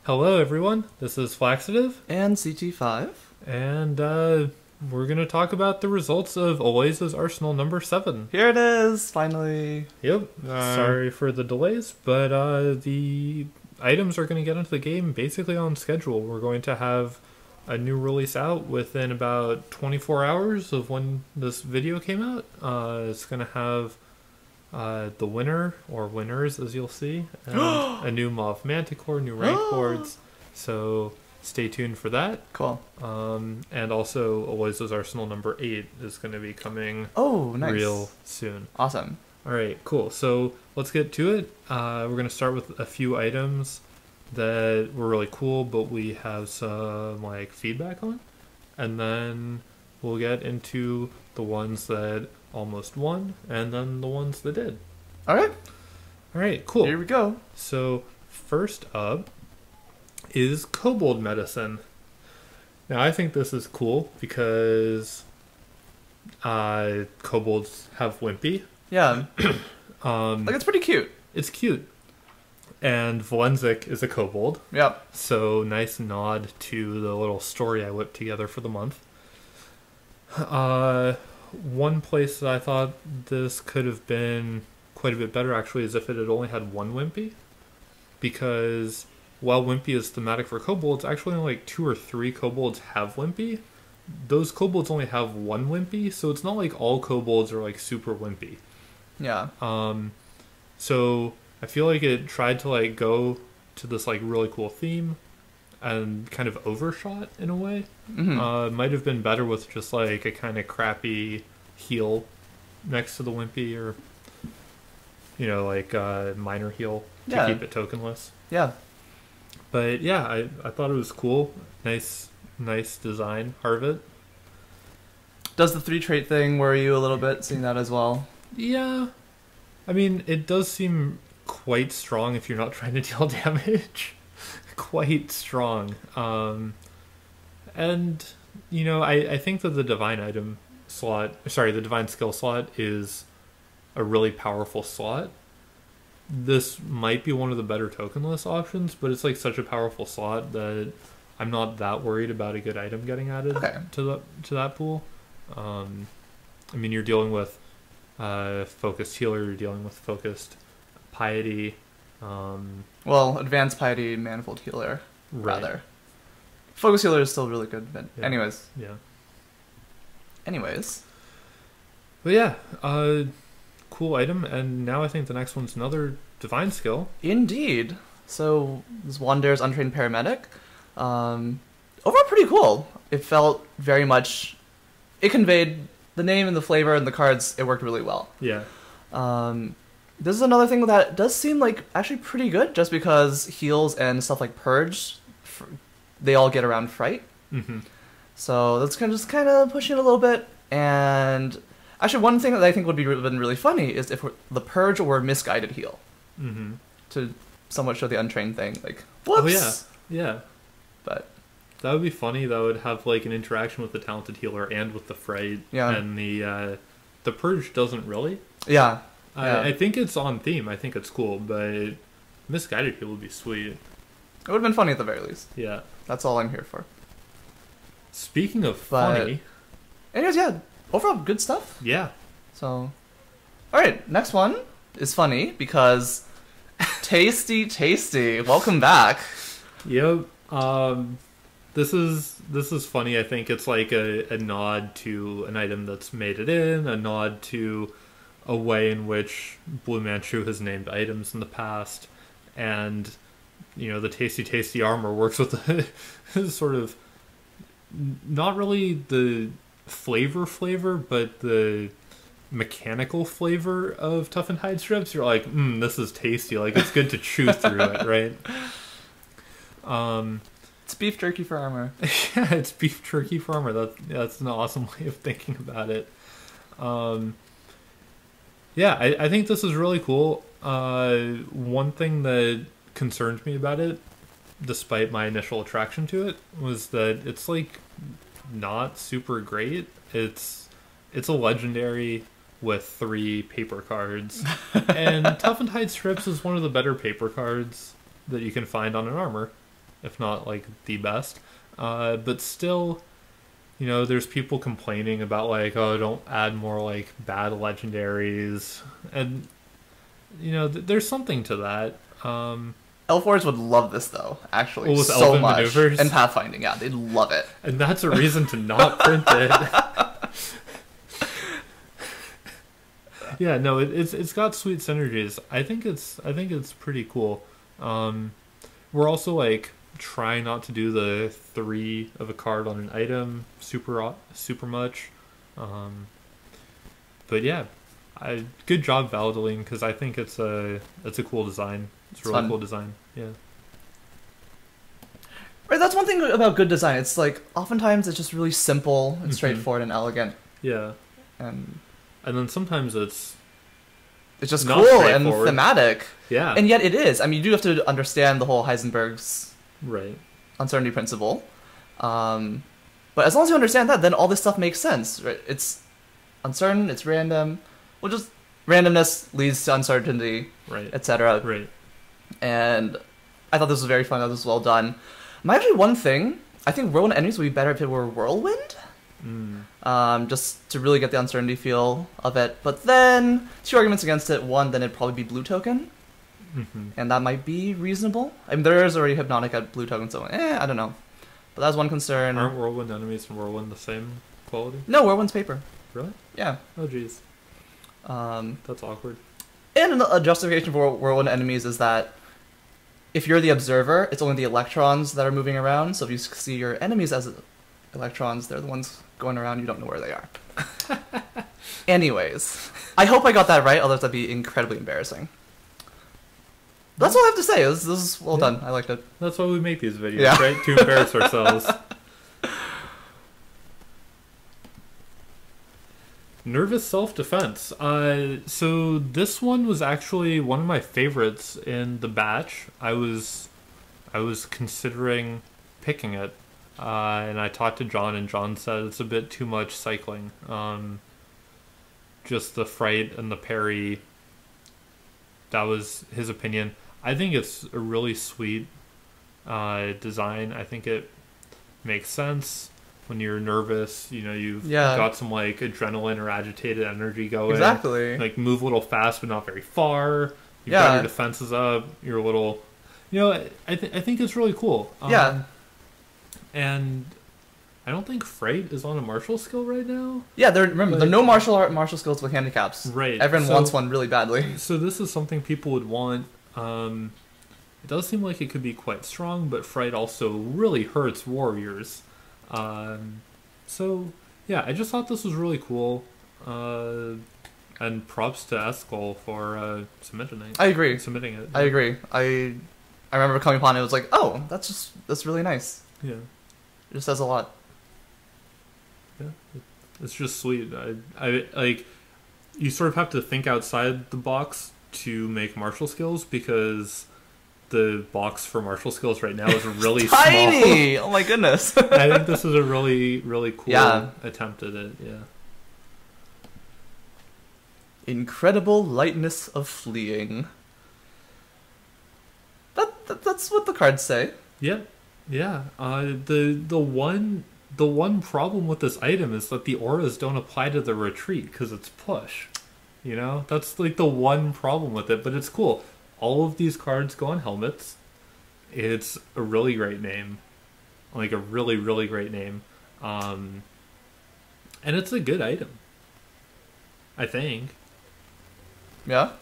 Hello everyone, this is Flaxative, And CT5. and we're going to talk about the results of Aloyzo's Arsenal number 7. Here it is, finally. Yep, sorry for the delays, but the items are going to get into the game basically on schedule. We're going to have a new release out within about 24 hours of when this video came out. It's going to have the winner, or winners as you'll see, and a new Mauve Manticore, new rank boards, so stay tuned for that. Cool. And also Aloyzo's Arsenal number 8 is going to be coming Oh, nice. real soon. Awesome. Alright, cool. So let's get to it. We're going to start with a few items that were really cool, but we have some feedback on. And then we'll get into the ones that almost won, and then the ones that did. Alright, Alright, cool. here we go. So first up is kobold medicine. Now I think this is cool because kobolds have wimpy. Yeah. It's pretty cute. It's cute. And Valenzik is a kobold. Yep. So nice nod to the little story I whipped together for the month. One place that I thought this could have been quite a bit better actually is if it had only had one wimpy. Because while wimpy is thematic for kobolds, actually only 2 or 3 kobolds have wimpy. Those kobolds only have one wimpy, so it's not like all kobolds are super wimpy. Yeah. So I feel like it tried to go to this really cool theme and kind of overshot in a way. Mm-hmm. Might have been better with just a kind of crappy heal next to the wimpy, or minor heal to keep it tokenless. Yeah. But yeah, I thought it was cool. Nice design, Harvit. Does the 3 trait thing worry you a little bit, seeing that as well? Yeah. I mean, it does seem quite strong if you're not trying to deal damage. Quite strong. And, I think that the divine item slot, the divine skill slot is a really powerful slot. This might be one of the better tokenless options, but it's such a powerful slot that I'm not that worried about a good item getting added to that pool. I mean, you're dealing with focused healer, you're dealing with focused piety. Well, advanced piety, manifold healer, rather. Focus healer is still really good, but Yeah. anyways. Yeah. But yeah, cool item, and now I think the next one's another divine skill. Indeed. So, this Wander's Untrained Paramedic. Overall pretty cool. It felt very much... It conveyed the name and the flavor and the cards. It worked really well. Yeah. This is another thing that does seem actually pretty good, just because heals and stuff like Purge, they all get around Fright. Mm-hmm. So that's kind of pushing it a little bit. And actually, one thing that I think would been really funny is if the Purge were misguided heal. Mm-hmm. To somewhat show the untrained thing. Whoops! Oh yeah, yeah. But that would be funny. That would have an interaction with the talented healer and with the Fright. Yeah. And the Purge doesn't really. Yeah. I think it's on theme. I think it's cool, but misguided heal would be sweet. It would have been funny at the very least. Yeah. That's all I'm here for. Speaking of funny... Anyways, yeah. Overall, good stuff. Yeah. So... Alright, next one is funny because... Tasty. Welcome back. Yep. This is funny. I think it's a nod to an item that's made it in, a nod to a way in which Blue Manchu has named items in the past, and the tasty armor works with the sort of not really the flavor, but the mechanical flavor of toughened hide strips. You're this is tasty. It's good to chew through it, right? It's beef jerky for armor. Yeah, it's beef jerky for armor. That's an awesome way of thinking about it. Yeah, I think this is really cool. One thing that concerned me about it, despite my initial attraction to it, was that it's not super great. It's a legendary with 3 paper cards, and Toughened Hide Strips is one of the better paper cards that you can find on an armor. if not like the best. But still, you know, there's people complaining about like, oh, don't add more like bad legendaries, and you know, there's something to that. L4s would love this though, actually, With so Elven much. maneuvers? And pathfinding, yeah, they'd love it. And that's a reason to not print it. Yeah, no, it's got sweet synergies. I think it's pretty cool. We're also like trying not to do the 3 of a card on an item super much. But yeah, good job, Valdeline, because I think it's a cool design. It's a really cool design. Yeah. Right, that's one thing about good design. It's like oftentimes it's just really simple and straightforward and elegant. Yeah. And then sometimes it's just not cool and thematic. Yeah. And yet it is. I mean, you do have to understand the whole Heisenberg's uncertainty principle. But as long as you understand that, then all this stuff makes sense. Right? It's uncertain, it's random. Well, just randomness leads to uncertainty, etc. Right. And I thought this was very fun. I thought this was well done. Actually, one thing, I think Whirlwind enemies would be better if it were Whirlwind. Just to really get the uncertainty feel of it. But then, 2 arguments against it. One, then it'd probably be Blue Token. And that might be reasonable. I mean, there is already Hypnotic at Blue Token, so I don't know. But that's one concern. Aren't Whirlwind enemies and Whirlwind the same quality? No, Whirlwind's paper. Really? Yeah. Oh, jeez. That's awkward. And a justification for Whirlwind enemies is that if you're the observer, it's only the electrons that are moving around. So if you see your enemies as electrons, they're the ones going around. You don't know where they are. Anyways, I hope I got that right. Otherwise, that'd be incredibly embarrassing. That's all I have to say. This is well done. I liked it. That's why we make these videos, right? To embarrass ourselves. Nervous self-defense. So this one was actually one of my favorites in the batch. I was considering picking it, and I talked to John, and John said it's a bit too much cycling. Just the fright and the parry. That was his opinion. I think it's a really sweet design. I think it makes sense. When you're nervous, you know, you've got some like adrenaline or agitated energy going. Exactly. Like move a little fast, but not very far. You've got your defenses up. You're a little, you know, I think it's really cool. And I don't think Fright is on a martial skill right now. Yeah, there are no martial skills with handicaps. Right. Everyone wants one really badly. So this is something people would want. It does seem like it could be quite strong, but Fright also really hurts warriors. So yeah, I just thought this was really cool, and props to Eskel for submitting it. I agree. Submitting it. I agree. I remember coming upon it. It was like, oh, that's really nice. Yeah, it just says a lot. Yeah, it's just sweet. I like. You sort of have to think outside the box to make martial skills because the box for martial skills right now is really tiny. small. Oh my goodness. I think this is a really cool attempt at it. Yeah. Incredible lightness of fleeing. That's what the cards say. Yeah. Yeah. The one problem with this item is that the auras don't apply to the retreat because it's push. You know, that's like the one problem with it, but it's cool. All of these cards go on helmets. It's a really great name. Like a really great name. And it's a good item. I think. Yeah?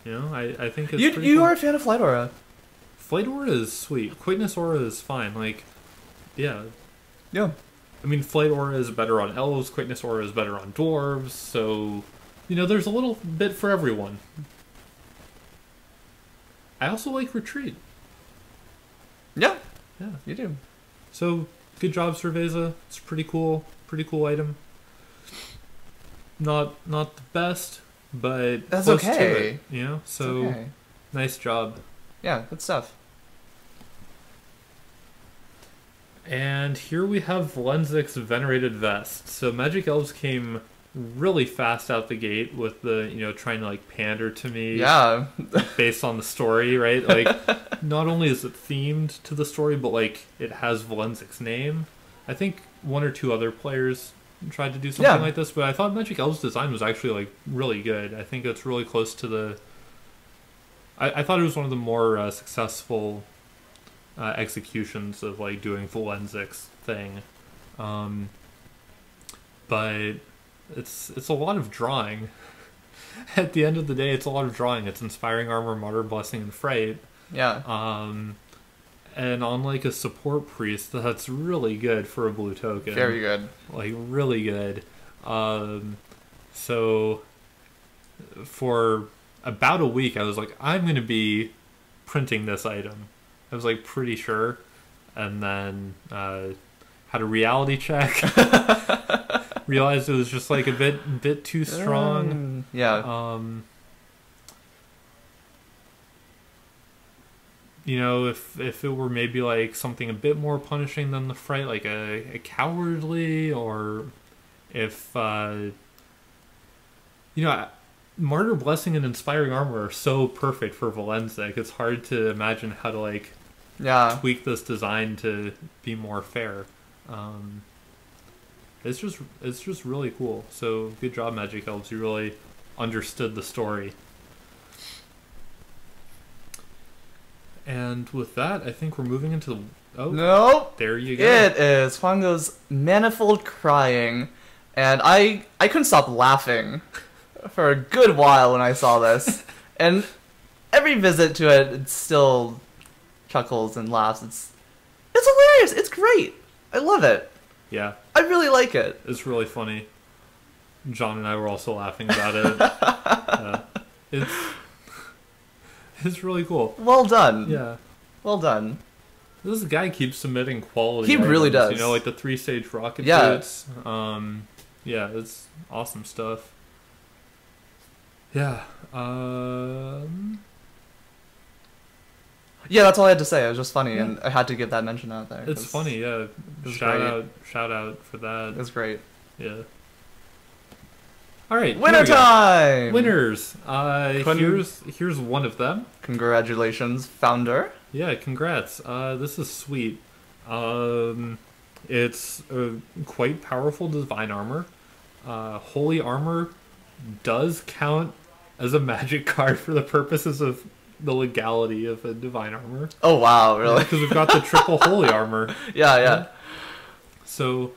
You know, I think it's You cool. are a fan of Flight Aura. Flight Aura is sweet. Quickness Aura is fine. Like, yeah. Yeah. I mean, Flight Aura is better on elves. Quickness Aura is better on dwarves. So, you know, there's a little bit for everyone. I also like Retreat. Yeah. Yeah. You do. So, good job, Cerveza. It's pretty cool. Pretty cool item. Not the best, but that's close okay. to it, you know? So, okay. Nice job. Yeah, good stuff. And here we have Valenzic's Venerated Vest. So Magic Elves came really fast out the gate with the, trying to like pander to me Yeah. based on the story, right? Like, not only is it themed to the story, but like it has Valenzic's name. I think one or two other players tried to do something like this, but I thought Magic Elves design was actually like really good. I think it's really close to the. I thought it was one of the more successful executions of like doing Valenzic's thing, but it's a lot of drawing. At the end of the day, it's a lot of drawing. It's Inspiring Armor, Martyr Blessing, and Fright. Yeah. And on like a support priest, that's really good for a blue token. Very good. Like really good. So for about a week, I was like, I'm gonna be printing this item. I was like pretty sure, and then had a reality check. Realized it was just like a bit too strong. Yeah. If it were maybe like something a bit more punishing than the Fright, like a cowardly, or if Martyr Blessing and Inspiring Armor are so perfect for Valenzic. It's hard to imagine how to like tweak this design to be more fair. It's just really cool. So good job, Magic Elves. You really understood the story. And with that, I think we're moving into the... Oh, nope. There you go. It is Fango's Manifold Crying. And I couldn't stop laughing for a good while when I saw this. And every visit to it still chuckles and laughs. It's hilarious. It's great. I love it. Yeah. I really like it. It's really funny. John and I were also laughing about it. It's really cool. Well done. Yeah. Well done. This guy keeps submitting quality He items, really does. Like the 3-stage rocket Yeah. boots. Yeah, it's awesome stuff. Yeah. Yeah, that's all I had to say. It was just funny, and I had to get that mention out there. It's funny, yeah. Shout out for that. It's great. Yeah. All right. Winner time. Winners. Here's one of them. Congratulations, founder. Yeah, congrats. This is sweet. It's a quite powerful divine armor. Holy armor does count as a magic card for the purposes of the legality of a divine armor. Oh wow, really? Because we've got the triple holy armor. Yeah. So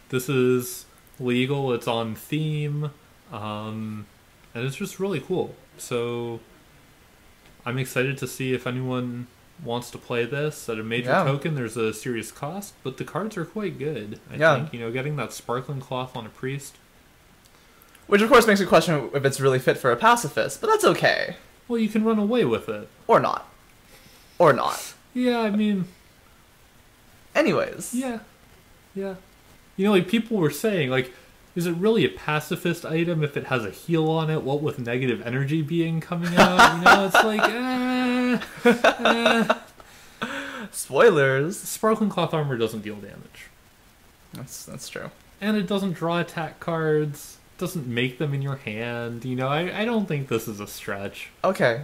this is legal. It's on theme, and it's just really cool. So I'm excited to see if anyone wants to play this at a major token. There's a serious cost, but the cards are quite good. I think getting that sparkling cloth on a priest, which of course makes you question if it's really fit for a pacifist, but that's okay. Well, you can run away with it. Or not. Yeah, I mean... Anyways. Yeah. Like, people were saying, like, is it really a pacifist item if it has a heal on it? What with negative energy being coming out? It's like, Spoilers. Sparkling Cloth Armor doesn't deal damage. That's true. And it doesn't draw attack cards. Doesn't make them in your hand. I don't think this is a stretch. Okay.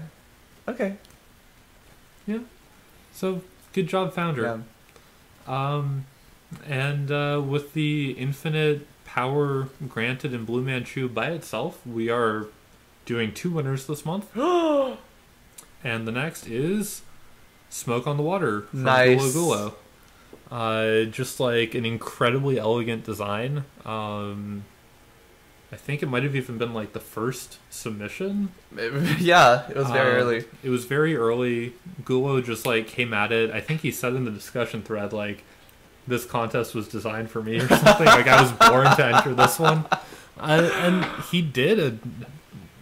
Yeah. So good job, founder. Yeah. And with the infinite power granted in Blue Manchu by itself, we are doing 2 winners this month. And the next is Smoke on the Water from nice. Gulo Gulo. Just like an incredibly elegant design. I think it might have even been like the first submission. Yeah, it was very early. It was very early. Gulo just like came at it. I think he said in the discussion thread like, this contest was designed for me or something. Like I was born to enter this one. And he did a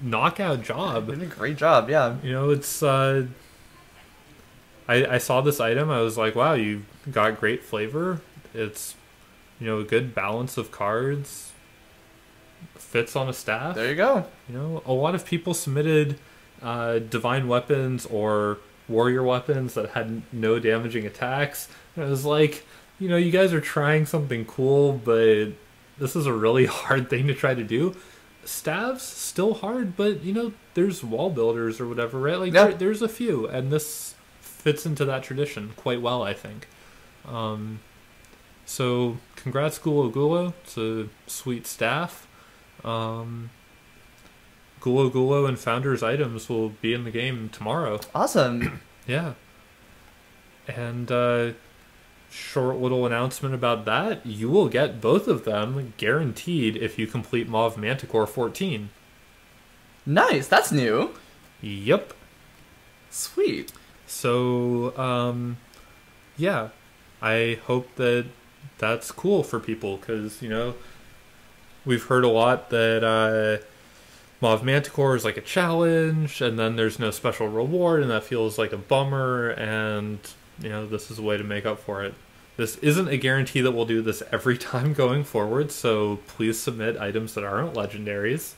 knockout job. He did a great job, yeah. It's... I saw this item. I was like, wow, you got great flavor. It's, a good balance of cards. Fits on a staff. There you go. A lot of people submitted divine weapons or warrior weapons that had no damaging attacks. And I was like, you guys are trying something cool, but this is a really hard thing to try to do. Stabs still hard, but you know, there's wall builders or whatever, right? Like there's a few, and this fits into that tradition quite well, I think. So congrats, Gulo Gulo. It's a sweet staff. Gulo Gulo and Founders items will be in the game tomorrow. Awesome. Yeah. And short little announcement about that. You will get both of them guaranteed if you complete Mauve Manticore 14. Nice. That's new. Yep. Sweet. So, yeah. I hope that that's cool for people because, you know, we've heard a lot that Mauve Manticore is like a challenge and then there's no special reward and that feels like a bummer, and you know, this is a way to make up for it. This isn't a guarantee that we'll do this every time going forward, so please submit items that aren't legendaries.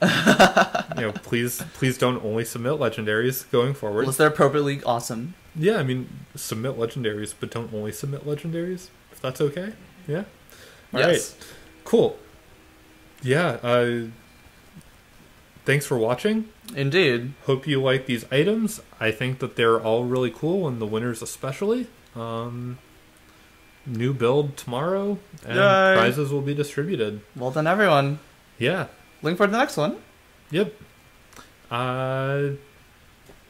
You know, please don't only submit legendaries going forward. Unless they're appropriately awesome. Yeah, I mean, submit legendaries, but don't only submit legendaries, if that's okay. Yeah? All yes. right. Cool. Yeah, thanks for watching. Indeed. Hope you like these items. I think that they're all really cool, and the winners especially. New build tomorrow, and Yay. prizes will be distributed. Well done, everyone. Yeah. Looking forward to the next one. Yep.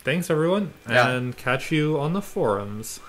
Thanks, everyone, and catch you on the forums.